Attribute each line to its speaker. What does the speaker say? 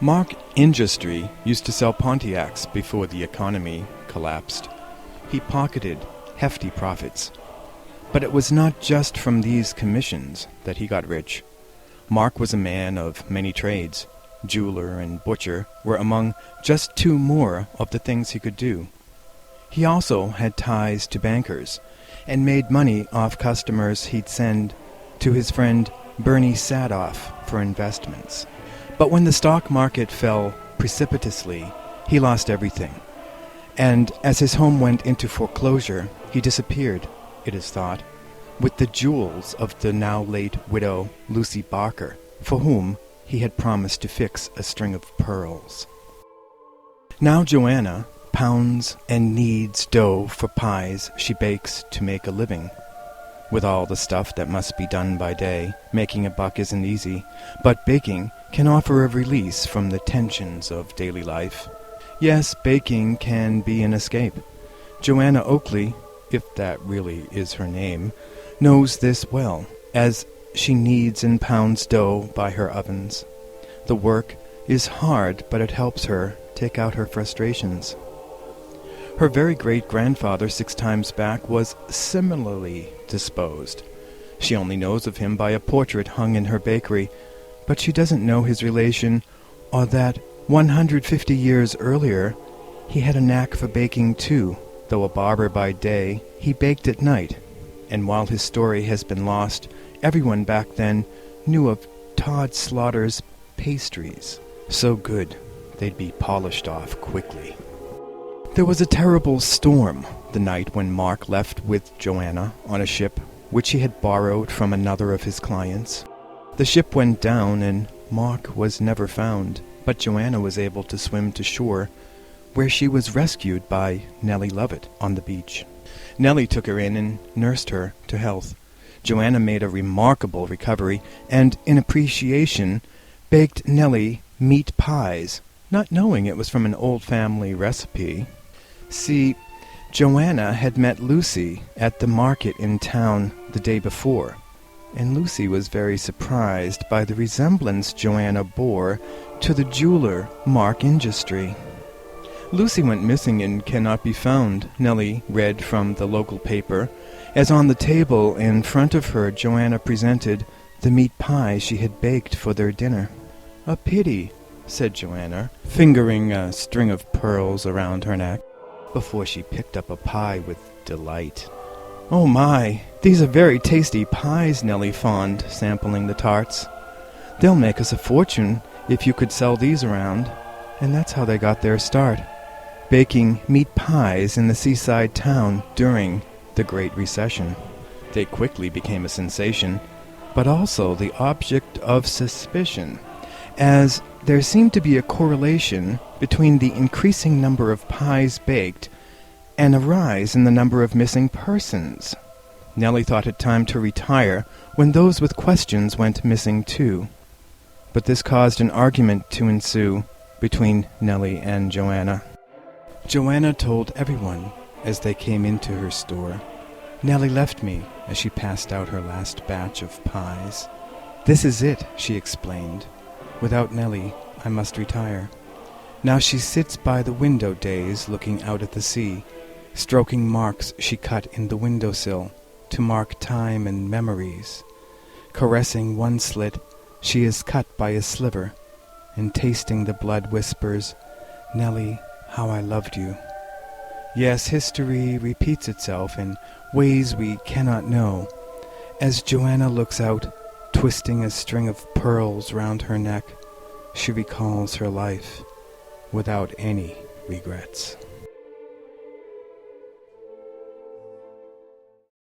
Speaker 1: Mark Ingestrie used to sell Pontiacs before the economy collapsed. He pocketed hefty profits. But it was not just from these commissions that he got rich. Mark was a man of many trades. Jeweler and butcher were among just two more of the things he could do. He also had ties to bankers, and made money off customers he'd send to his friend Bernie Saddoff for investments. But when the stock market fell precipitously, he lost everything. And as his home went into foreclosure, he disappeared, it is thought, with the jewels of the now late widow Lucy Barker, for whom he had promised to fix a string of pearls. Now Johanna pounds and kneads dough for pies she bakes to make a living. With all the stuff that must be done by day, making a buck isn't easy, but baking can offer a release from the tensions of daily life. Yes, baking can be an escape. Johanna Oakley, if that really is her name, knows this well, as she kneads and pounds dough by her ovens. The work is hard, but it helps her take out her frustrations. Her very great-grandfather 6 times back was similarly disposed. She only knows of him by a portrait hung in her bakery, but she doesn't know his relation, or that 150 years earlier he had a knack for baking too. Though a barber by day, he baked at night, and while his story has been lost, everyone back then knew of Todd Slaughter's pastries. So good, they'd be polished off quickly. There was a terrible storm the night when Mark left with Johanna on a ship which he had borrowed from another of his clients. The ship went down and Mark was never found, but Johanna was able to swim to shore, where she was rescued by Nellie Lovett on the beach. Nellie took her in and nursed her to health. Johanna made a remarkable recovery, and in appreciation baked Nellie meat pies, not knowing it was from an old family recipe. See, Johanna had met Lucy at the market in town the day before, and Lucy was very surprised by the resemblance Johanna bore to the jeweler Mark Ingestrie. Lucy went missing and cannot be found, Nellie read from the local paper, as on the table in front of her Johanna presented the meat pie she had baked for their dinner. "A pity," said Johanna, fingering a string of pearls around her neck, before she picked up a pie with delight. "Oh my, these are very tasty pies," Nellie fawned, sampling the tarts. "They'll make us a fortune if you could sell these around." And that's how they got their start, baking meat pies in the seaside town during the Great Recession. They quickly became a sensation, but also the object of suspicion, as there seemed to be a correlation between the increasing number of pies baked and a rise in the number of missing persons. Nellie thought it time to retire when those with questions went missing too. But this caused an argument to ensue between Nellie and Johanna. Johanna told everyone as they came into her store. Nellie left me as she passed out her last batch of pies. "This is it," she explained. "Without Nellie, I must retire." Now she sits by the window days looking out at the sea, stroking marks she cut in the windowsill to mark time and memories. Caressing one slit she is cut by a sliver, and tasting the blood whispers, "Nellie, how I loved you." Yes, history repeats itself in ways we cannot know, as Johanna looks out, twisting a string of pearls round her neck. She recalls her life without any regrets.